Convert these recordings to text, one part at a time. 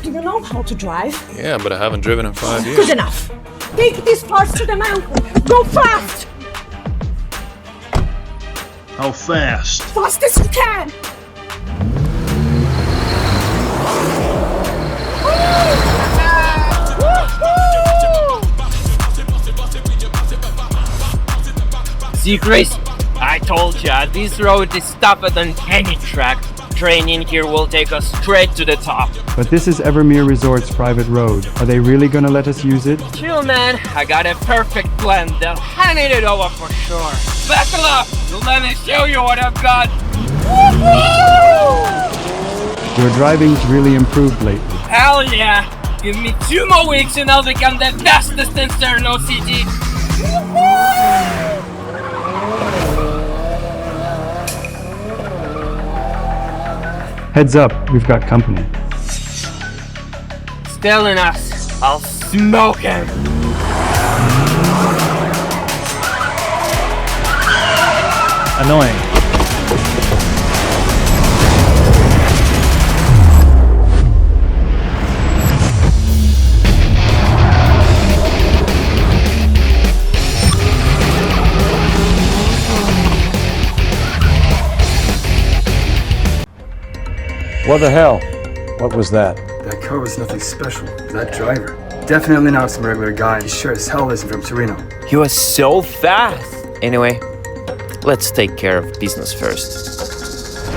Do you know how to drive? Yeah, but I haven't driven in 5 years. Good enough. Take these cars to the mountain. Go fast! How fast? Fast as you can! See, Chris, I told ya, this road is tougher than any track. Training here will take us straight to the top. But this is Evermere Resort's private road. Are they really gonna let us use it? Chill, man. I got a perfect plan. They'll hand it over for sure. Buckle up. Let me show you what I've got. Woohoo! Your driving's really improved lately. Hell yeah. Give me 2 more weeks and I'll become the fastest in Sterno City. Woohoo! Heads up, we've got company. Stealing us. I'll smoke him. Annoying. What the hell? What was that? That car was nothing special. That driver. Definitely not some regular guy. He sure as hell isn't from Torino. He was so fast. Anyway, let's take care of business first.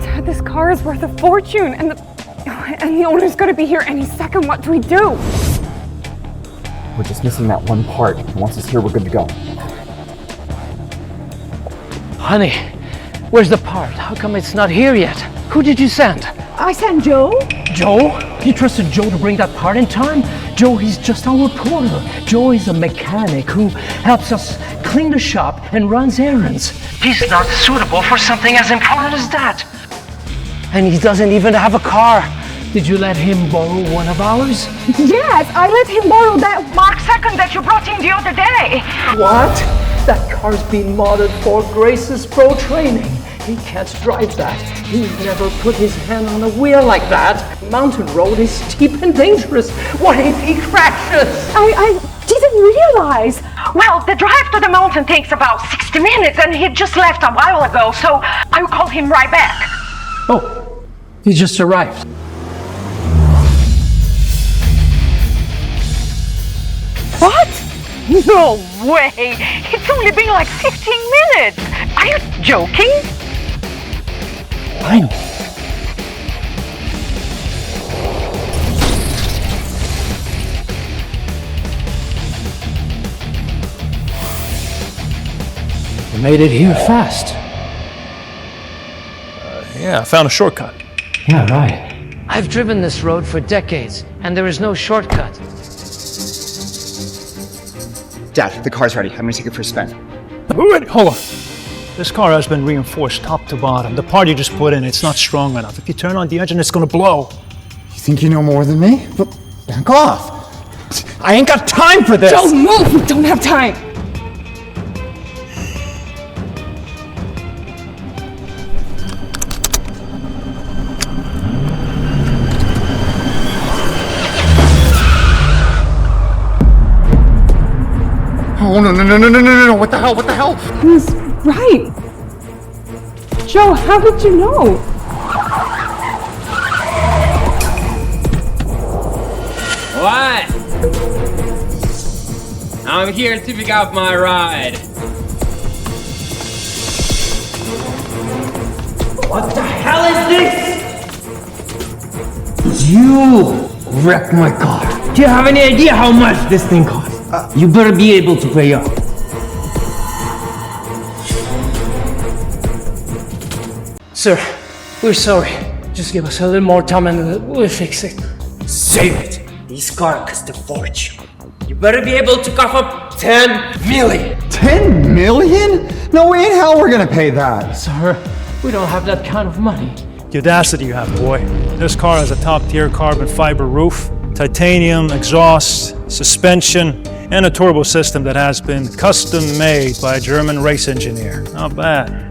Dad, this car is worth a fortune, and the owner's gonna be here any second. What do we do? We're just missing that one part. Once it's here, we're good to go. Honey, where's the part? How come it's not here yet? Who did you send? I sent Joe. Joe? You trusted Joe to bring that part in time? Joe, he's just our porter. Joe is a mechanic who helps us clean the shop and runs errands. He's not suitable for something as important as that. And he doesn't even have a car. Did you let him borrow one of ours? Yes, I let him borrow that Mark II that you brought in the other day. What? That car's been modded for Grace's pro training. He can't drive that. He's never put his hand on a wheel like that. Mountain road is steep and dangerous. What if he crashes? I didn't realize. Well, the drive to the mountain takes about 60 minutes, and he just left a while ago, so I'll call him right back. Oh, he just arrived. What? No way! It's only been like 15 minutes! Are you joking? I know. You made it here fast. Yeah, I found a shortcut. Yeah, right. I've driven this road for decades, and there is no shortcut. Dad, the car's ready. I'm gonna take it for a spin. Wait, hold on. This car has been reinforced top to bottom. The part you just put in, it's not strong enough. If you turn on the engine, it's gonna blow. You think you know more than me? But back off. I ain't got time for this. Don't move! We don't have time. Oh, no. What the hell? He's right. Joe, how did you know? What? I'm here to pick up my ride. What the hell is this? You wrecked my car. Do you have any idea how much this thing costs? You better be able to pay up. Sir, we're sorry. Just give us a little more time and we'll fix it. Save it. This car costs a fortune. You better be able to cough up 10 million. 10 million? No way in hell we're gonna pay that. Sir, we don't have that kind of money. The audacity you have, boy. This car has a top-tier carbon fiber roof, titanium exhaust, suspension, and a turbo system that has been custom-made by a German race engineer. Not bad.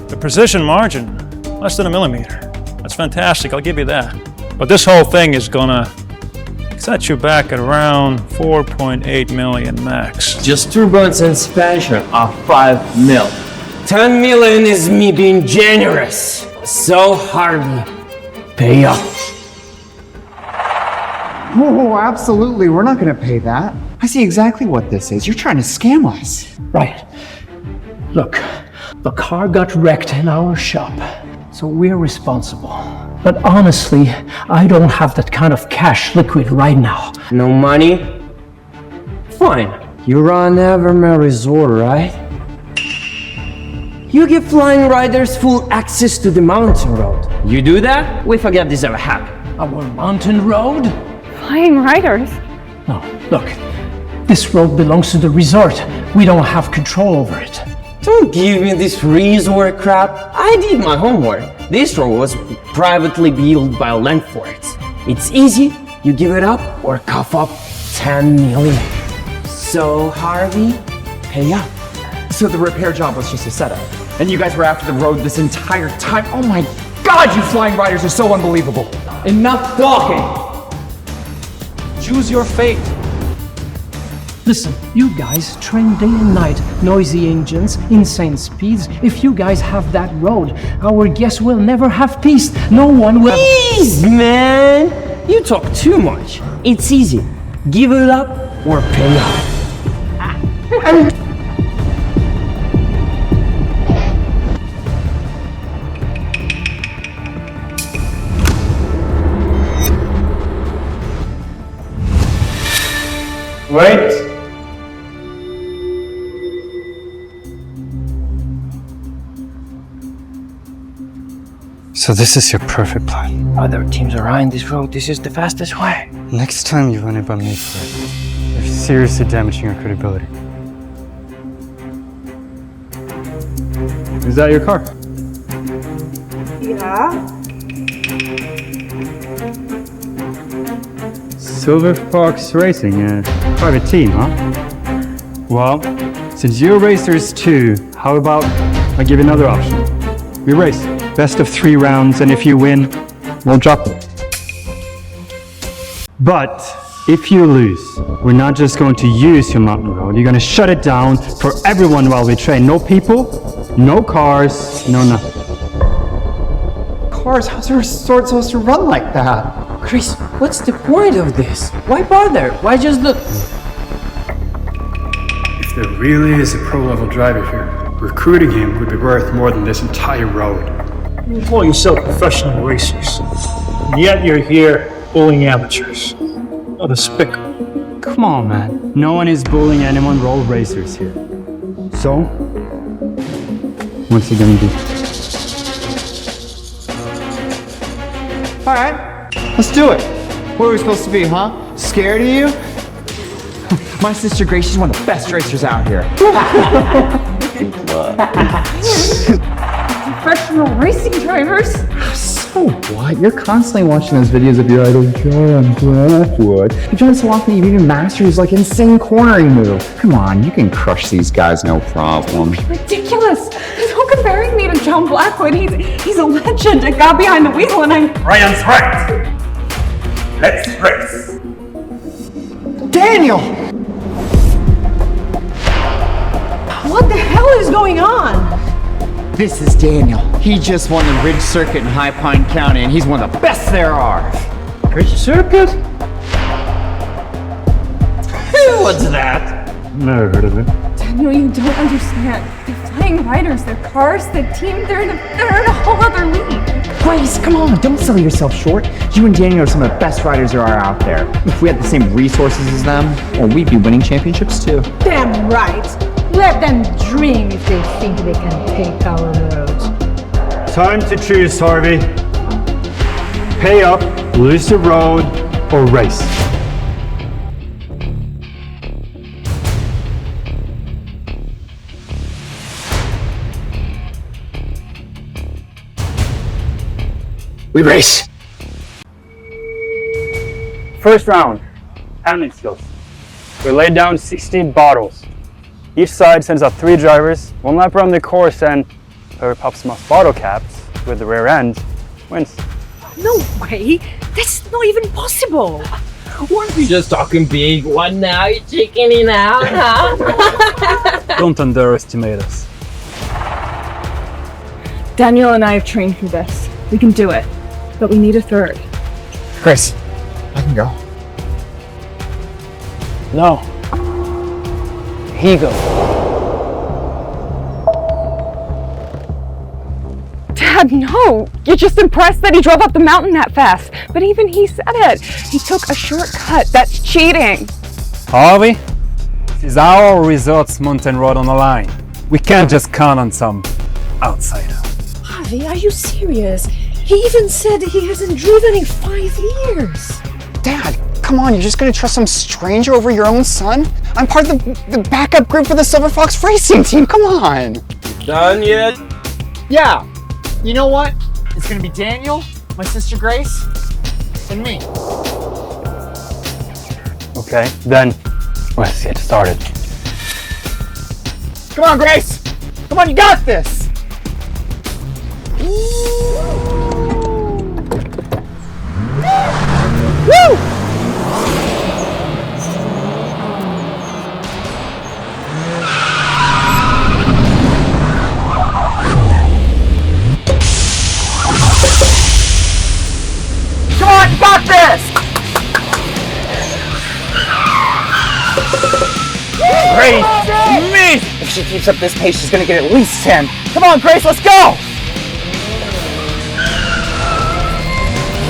The precision margin, less than a millimeter. That's fantastic, I'll give you that. But this whole thing is gonna set you back at around 4.8 million max. Just turbines and suspension are 5 mil. 10 million is me being generous. So Harvey, pay up. Oh, absolutely. We're not gonna pay that. I see exactly what this is. You're trying to scam us. Right. Look, the car got wrecked in our shop, so we're responsible. But honestly, I don't have that kind of cash liquid right now. No money? Fine. You run Evermore Resort, right? You give flying riders full access to the mountain road. You do that, we forget this ever happened. Our mountain road? Flying riders? No, look. This road belongs to the resort. We don't have control over it. Don't give me this resort crap. I did my homework. This road was privately built by landfords. It's easy. You give it up or cough up 10 million. So, Harvey, pay up. So the repair job was just a setup. And you guys were after the road this entire time. Oh my God, you flying riders are so unbelievable. Enough talking. Choose your fate. Listen, you guys train day and night, noisy engines, insane speeds. If you guys have that road, our guests will never have peace. No one will. Please, man! You talk too much. It's easy. Give it up or pay up. Wait. So this is your perfect plan. Other teams are eyeing this road. This is the fastest way. Next time you run it by me for it, you're seriously damaging our credibility. Is that your car? Yeah? Silver Fox Racing, a private team, huh? Well, since you're racers too, how about I give you another option? We race. Best of 3 rounds, and if you win, we'll drop it. But if you lose, we're not just going to use your mountain road, you're going to shut it down for everyone while we train. No people, no cars, no nothing. Cars, how's our resort supposed to run like that? Chris, what's the point of this? Why bother? Why just look? If there really is a pro-level driver here, recruiting him would be worth more than this entire road. You call yourself professional racers, and yet you're here bullying amateurs. What a despicable. Come on, man. No one is bullying anyone, we're all racers here. So, what's he gonna do? Alright, let's do it. What are we supposed to be, huh? Scared of you? My sister Grace, she's one of the best racers out here. Professional racing drivers? So what? You're constantly watching those videos of your idol John Blackwood. You've done so often you've even mastered his like insane cornering move. Come on, you can crush these guys no problem. Ridiculous! Don't comparing me to John Blackwood. He's a legend. I got behind the wheel and I... Ryan's right! Let's race! Daniel! What the hell is going on? This is Daniel. He just won the Ridge Circuit in High Pine County, and he's one of the best there are. Ridge Circuit? What's that? Never heard of it. Daniel, you don't understand. They're flying riders, they're cars, they're team, they're in a whole other league. Grace, come on, don't sell yourself short. You and Daniel are some of the best riders there are out there. If we had the same resources as them, well, we'd be winning championships too. Damn right. Let them dream if they think they can take our road. Time to choose, Harvey. Pay up, lose the road, or race. We race. First round, handling skills. We laid down 16 bottles. Each side sends out 3 drivers, 1 lap around the course, and whoever pops the most bottle caps with the rear end wins. No, No way! That's not even possible! Weren't you just talking big? What now? You chickening out, huh? Don't underestimate us. Daniel and I have trained for this. We can do it. But we need a third. Grace, I can go. No. He goes. Dad, no! You're just impressed that he drove up the mountain that fast. But even he said it. He took a shortcut. That's cheating. Harvey, this is our resort's mountain road on the line. We can't just count on some outsider. Harvey, are you serious? He even said he hasn't driven in 5 years. Dad, come on, you're just gonna trust some stranger over your own son? I'm part of the backup group for the Silver Fox racing team, come on! Done yet? Yeah, you know what? It's gonna be Daniel, my sister Grace, and me. Okay, then let's get started. Come on, Grace! Come on, you got this! Woo! Come on, you got this! Grace, me! If she keeps up this pace, she's gonna get at least 10. Come on, Grace, let's go!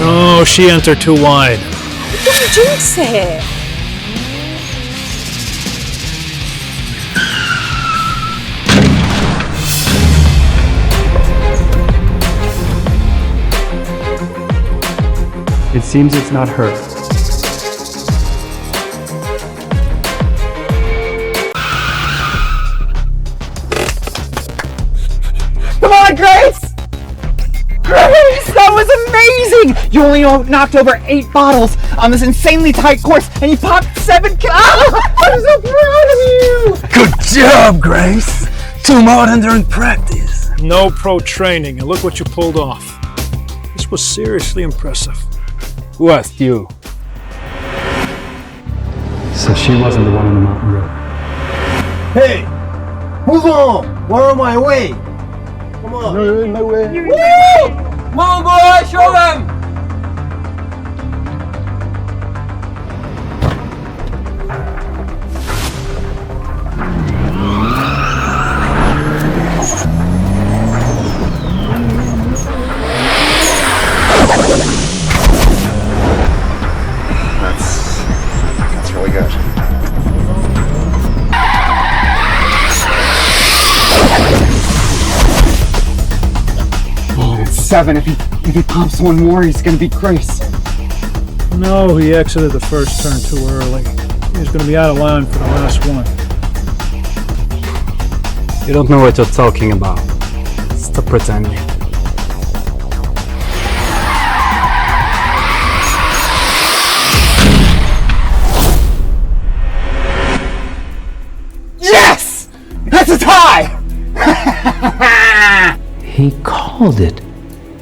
Oh, she entered too wide. Don't jinx it! It seems it's not her. Come on, Grace! Grace, that was amazing! You only knocked over 8 bottles on this insanely tight course, and you popped 7 I'm so proud of you! Good job, Grace. 2 more than during practice. No pro training, and look what you pulled off. This was seriously impressive. Who asked you? So she wasn't the one on the mountain road. Hey! Move on! We're on my way! Come on! No, you're in my way. Woo! Come on, boy! Show them! That's really good. Oh, it's 7. If he pops one more, he's gonna beat Grace. No, he exited the first turn too early. He's going to be out of line for the last one. You don't know what you're talking about. Stop pretending. Yes! That's a tie! He called it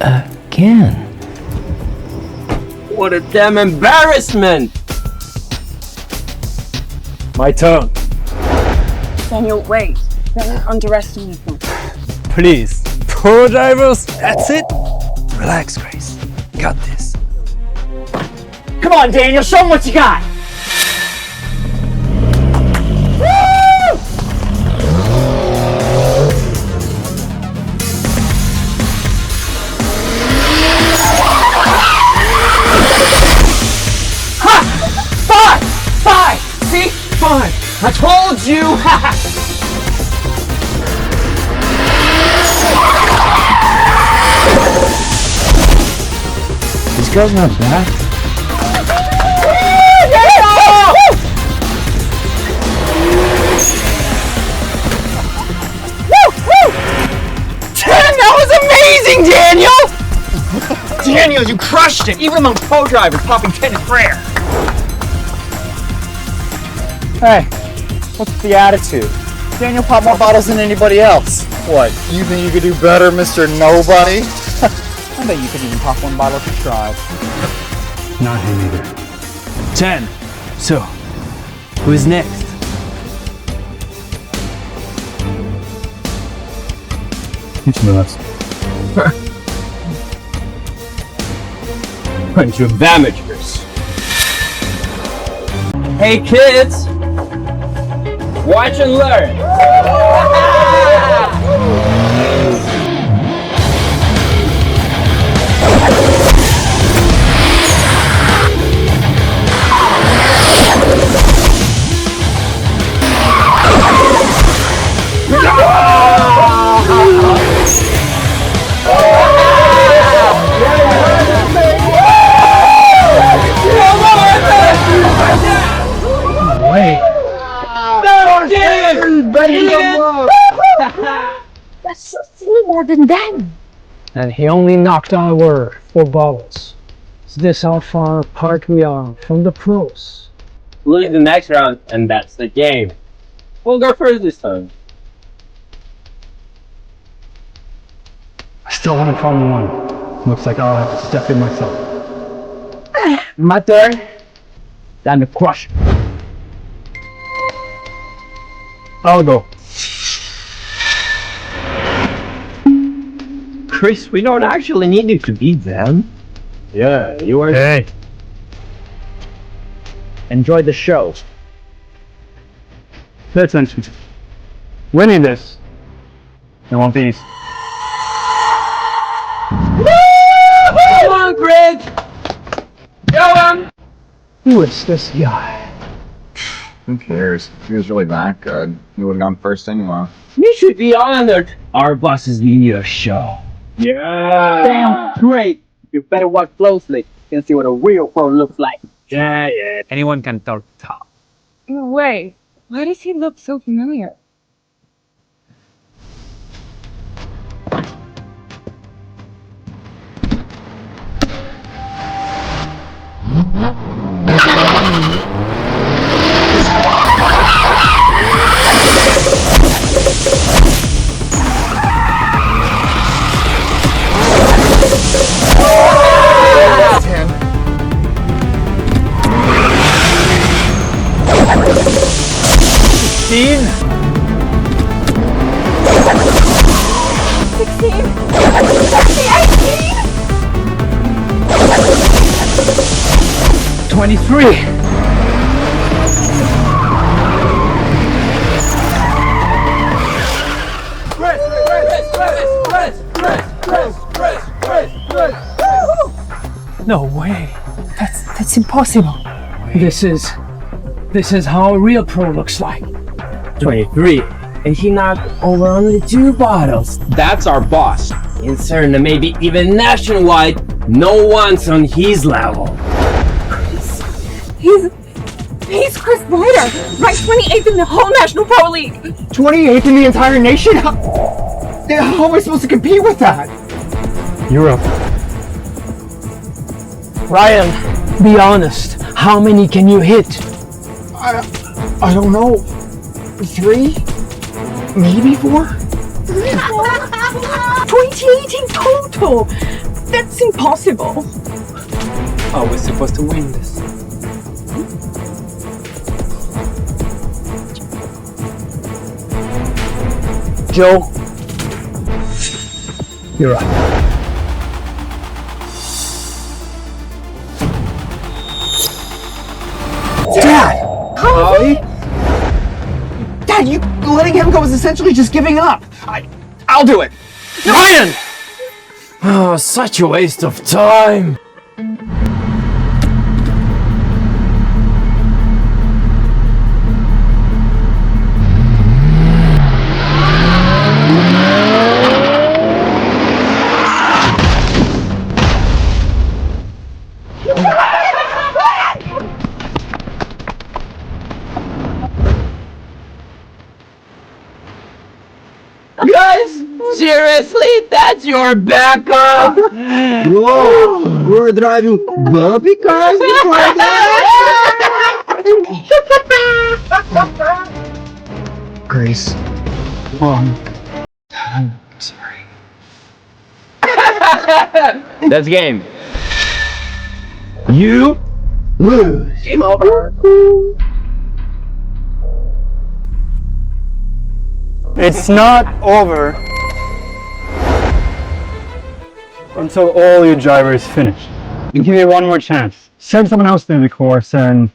again. What a damn embarrassment! My turn. Daniel, wait. Don't underestimate him. Please. Pro drivers, that's it. Relax, Grace. Got this. Come on, Daniel, show him what you got! Five! See? 5! I told you! These girls not bad. Amazing, Daniel! Daniel, you crushed it! Even among pro drivers, popping 10 is rare. Hey, what's the attitude? Daniel popped more bottles than anybody else. What, you think you could do better, Mr. Nobody? I I bet you could even pop one bottle if you tried. Not him either. 10. So, who's next? It's nuts. Bunch of amateurs. Hey kids! Watch and learn! That's still more than them. And he only knocked our 4 bottles. Is this how far apart we are from the pros? Lose the next round, and that's the game. We'll go first this time. I still haven't found one. Looks like I'll have to step in myself. My turn. Time to crush. I'll go. Chris, we don't actually need you to beat them. Yeah, you are. Hey. Enjoy the show. Pay attention. Winning this, it won't be easy. Come on, Chris! Go on! Who is this guy? Who cares? If he was really that good, he would have gone first anyway. You should be honored. Our boss is leading your show. Yeah! Damn, great! You better watch closely and see what a real pro looks like. Yeah, yeah. Anyone can talk top. Wait, why does he look so familiar? No way. That's impossible. This is how a real pro looks like. 23. And he knocked over only 2 bottles. That's our boss. In CERN, maybe even nationwide, no one's on his level. He's Chris Boyder, ranked 28th in the whole National Pro League. 28th in the entire nation? How am I supposed to compete with that? You're up. Ryan, be honest. How many can you hit? I don't know. 3? Maybe 4? 28 in total. That's impossible. How are we supposed to win this? Joe, you're up. Dad! Dad, you letting him go is essentially just giving up. I'll do it. Ryan! Oh, such a waste of time. Guys, seriously, that's your backup? Whoa, we're driving bumpy cars before Grace. Mom. I'm sorry. That's game. You lose. Game over. It's not over until all your drivers finish. You give me one more chance. Send someone else to the course and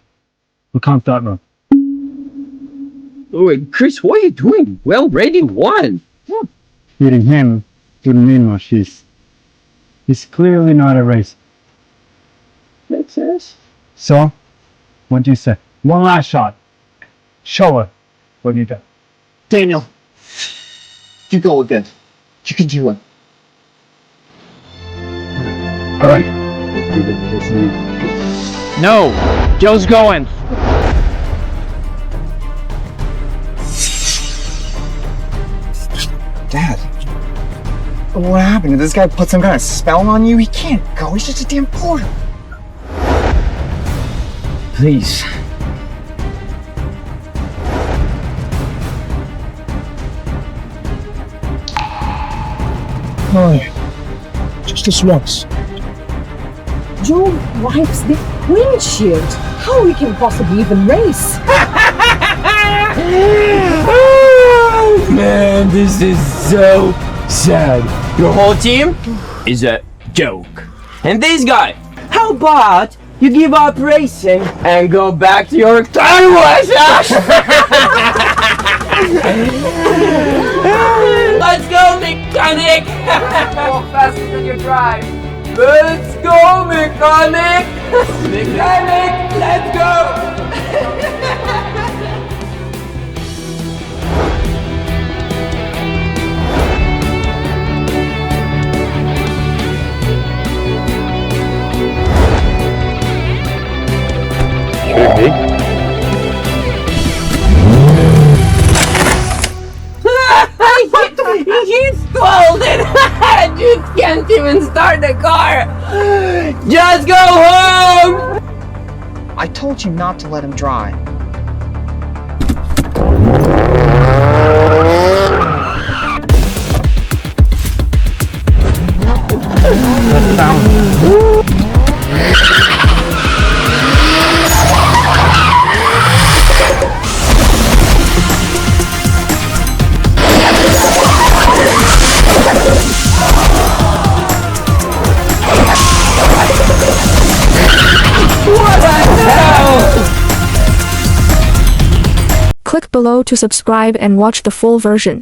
we'll count that one. Oh, Chris, what are you doing? We already won. Beating him wouldn't mean much. He's clearly not a racer. Makes sense. So, what do you say? One last shot. Show her what you got. Daniel, you go again. You can do it. All right. No, Joe's going. Dad, what happened? Did this guy put some kind of spell on you? He can't go. He's just a damn porter. Please. Just this once. Joe wipes the windshield. How we can possibly even race? Oh, man, this is so sad. Your whole team is a joke. And this guy, how about you give up racing and go back to your car wash? Let's go, mechanic! Walk faster than you drive. Let's go, mechanic! Mechanic, let's go! He's golden! You can't even start the car! Just go home! I told you not to let him drive. Click below to subscribe and watch the full version.